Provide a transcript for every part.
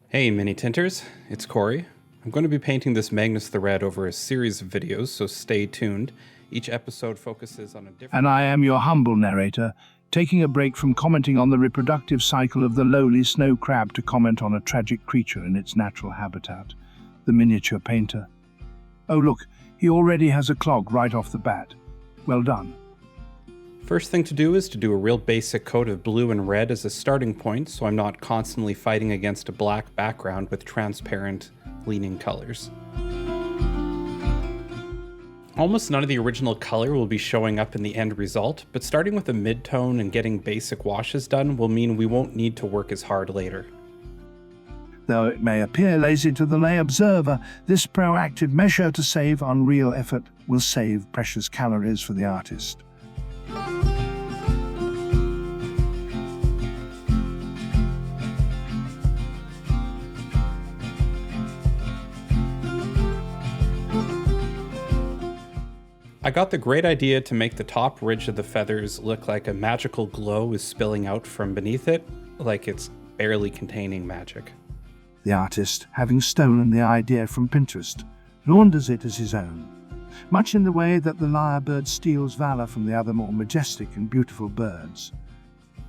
Hey mini tinters, it's Corey. I'm going to be painting this Magnus the Red over a series of videos, so stay tuned. Each episode focuses on a different... And I am your humble narrator, taking a break from commenting on the reproductive cycle of the lowly snow crab to comment on a tragic creature in its natural habitat, the miniature painter. Oh look, he already has a clog right off the bat. Well done. First thing to do is to do a real basic coat of blue and red as a starting point, so I'm not constantly fighting against a black background with transparent, leaning colors. Almost none of the original color will be showing up in the end result, but starting with a mid-tone and getting basic washes done will mean we won't need to work as hard later. Though it may appear lazy to the lay observer, this proactive measure to save unreal effort will save precious calories for the artist. I got the great idea to make the top ridge of the feathers look like a magical glow is spilling out from beneath it, like it's barely containing magic. The artist, having stolen the idea from Pinterest, launders it as his own, much in the way that the lyrebird steals valor from the other more majestic and beautiful birds.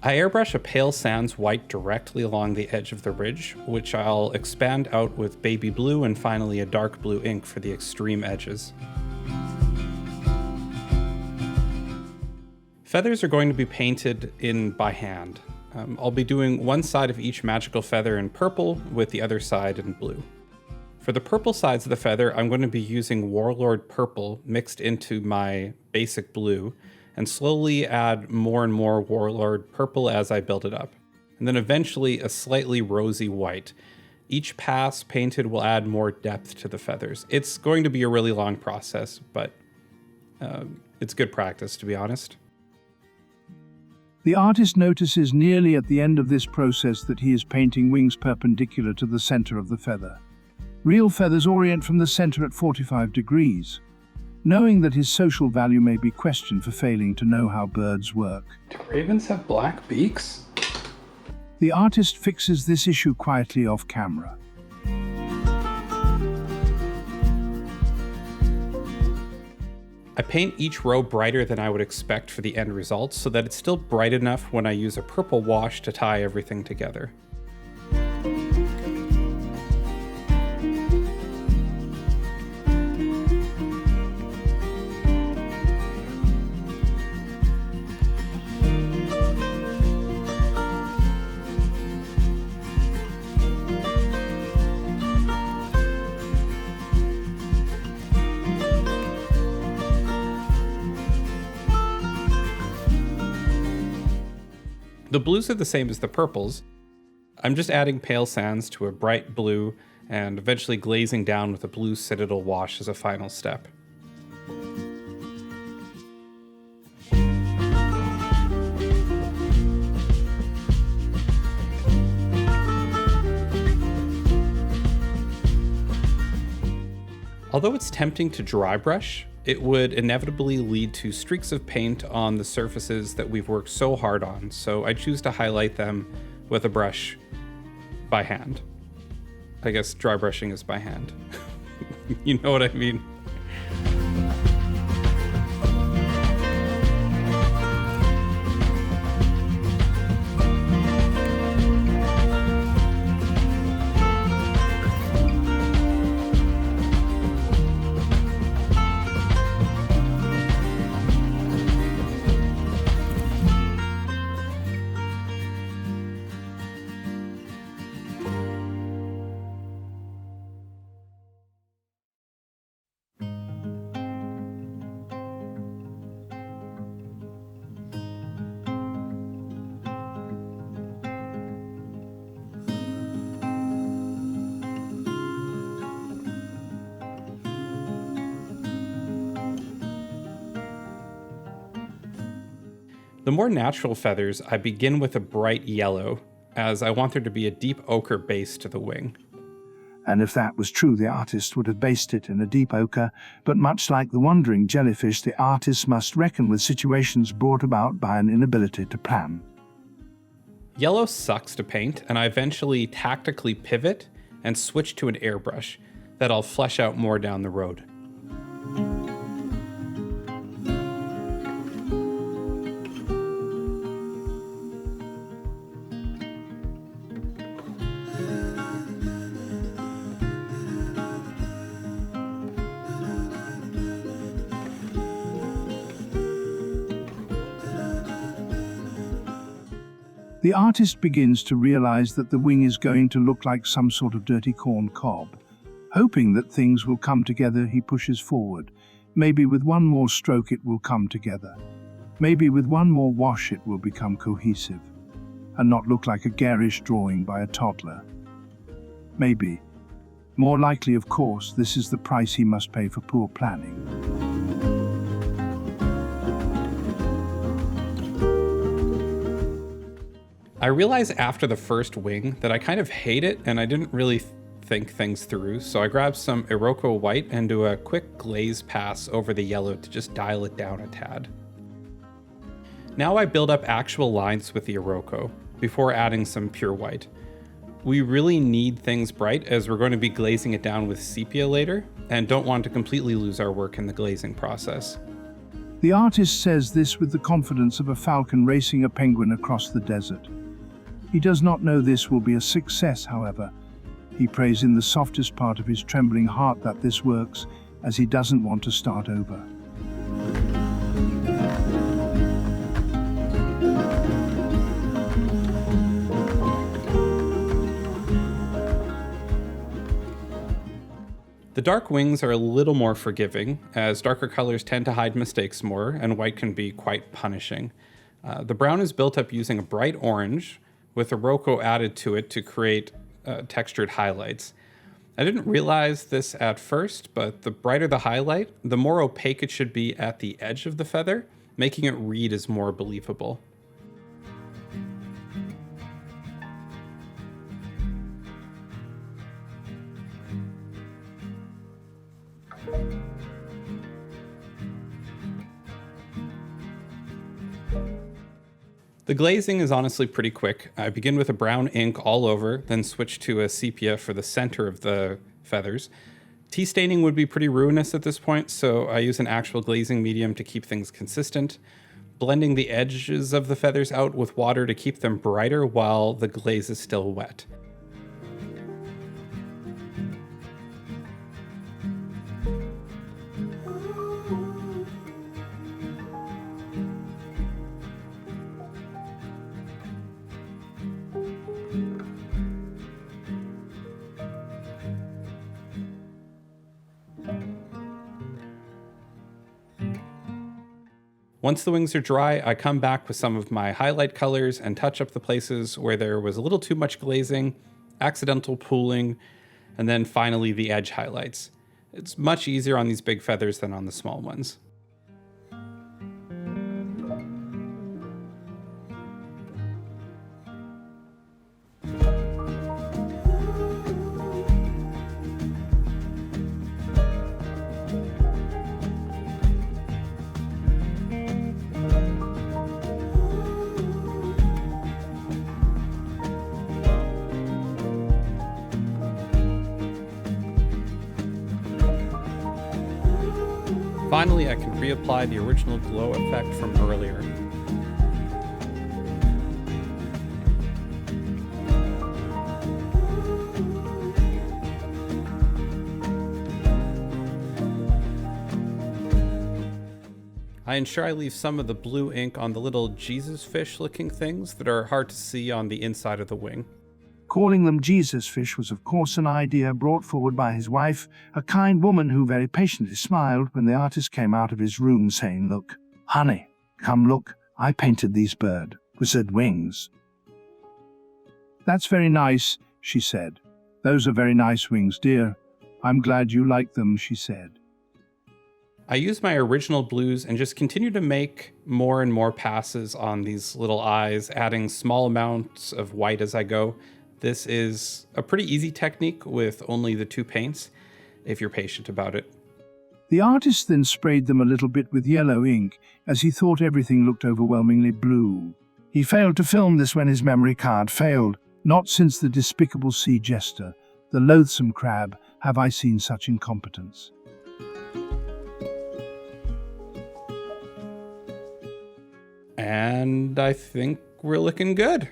I airbrush a pale sands white directly along the edge of the ridge, which I'll expand out with baby blue and finally a dark blue ink for the extreme edges. Feathers are going to be painted in by hand. I'll be doing one side of each magical feather in purple with the other side in blue. For the purple sides of the feather, I'm going to be using Warlord Purple mixed into my basic blue and slowly add more and more Warlord Purple as I build it up. And then eventually a slightly rosy white. Each pass painted will add more depth to the feathers. It's going to be a really long process, but it's good practice, to be honest. The artist notices nearly at the end of this process that he is painting wings perpendicular to the center of the feather. Real feathers orient from the center at 45 degrees, knowing that his social value may be questioned for failing to know how birds work. Do ravens have black beaks? The artist fixes this issue quietly off camera. I paint each row brighter than I would expect for the end result so that it's still bright enough when I use a purple wash to tie everything together. The blues are the same as the purples. I'm just adding pale sands to a bright blue and eventually glazing down with a blue citadel wash as a final step. Although it's tempting to dry brush, it would inevitably lead to streaks of paint on the surfaces that we've worked so hard on, so I choose to highlight them with a brush by hand. I guess dry brushing is by hand. You know what I mean? The more natural feathers, I begin with a bright yellow, as I want there to be a deep ochre base to the wing. And if that was true, the artist would have based it in a deep ochre, but much like the wandering jellyfish, the artist must reckon with situations brought about by an inability to plan. Yellow sucks to paint, and I eventually tactically pivot and switch to an airbrush that I'll flesh out more down the road. The artist begins to realize that the wing is going to look like some sort of dirty corn cob. Hoping that things will come together, he pushes forward. Maybe with one more stroke it will come together. Maybe with one more wash it will become cohesive and not look like a garish drawing by a toddler. Maybe. More likely, of course, this is the price he must pay for poor planning. I realized after the first wing that I kind of hate it and I didn't really think things through, so I grabbed some Iroko white and do a quick glaze pass over the yellow to just dial it down a tad. Now I build up actual lines with the Iroko before adding some pure white. We really need things bright as we're going to be glazing it down with sepia later and don't want to completely lose our work in the glazing process. The artist says this with the confidence of a falcon racing a penguin across the desert. He does not know this will be a success, however. He prays in the softest part of his trembling heart that this works, as he doesn't want to start over. The dark wings are a little more forgiving, as darker colors tend to hide mistakes more, and white can be quite punishing. The brown is built up using a bright orange, with Iroko added to it to create textured highlights. I didn't realize this at first, but the brighter the highlight, the more opaque it should be at the edge of the feather, making it read as more believable. The glazing is honestly pretty quick. I begin with a brown ink all over, then switch to a sepia for the center of the feathers. Tea staining would be pretty ruinous at this point, so I use an actual glazing medium to keep things consistent, blending the edges of the feathers out with water to keep them brighter while the glaze is still wet. Once the wings are dry, I come back with some of my highlight colors and touch up the places where there was a little too much glazing, accidental pooling, and then finally the edge highlights. It's much easier on these big feathers than on the small ones. Finally, I can reapply the original glow effect from earlier. I ensure I leave some of the blue ink on the little Jesus fish looking things that are hard to see on the inside of the wing. Calling them Jesus fish was of course an idea brought forward by his wife, a kind woman who very patiently smiled when the artist came out of his room saying, "Look, honey, come look, I painted these wizard wings." "That's very nice," she said. "Those are very nice wings, dear. I'm glad you like them," she said. I use my original blues and just continue to make more and more passes on these little eyes, adding small amounts of white as I go. This is a pretty easy technique with only the 2 paints, if you're patient about it. The artist then sprayed them a little bit with yellow ink, as he thought everything looked overwhelmingly blue. He failed to film this when his memory card failed. Not since the despicable sea jester, the loathsome crab, have I seen such incompetence. And I think we're looking good.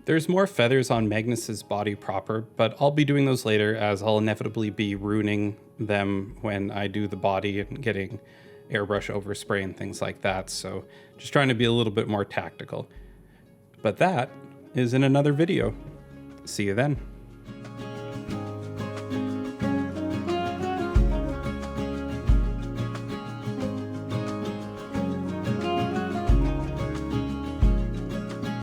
There's more feathers on Magnus's body proper, but I'll be doing those later as I'll inevitably be ruining them when I do the body and getting airbrush overspray and things like that, so just trying to be a little bit more tactical. But that is in another video. See you then.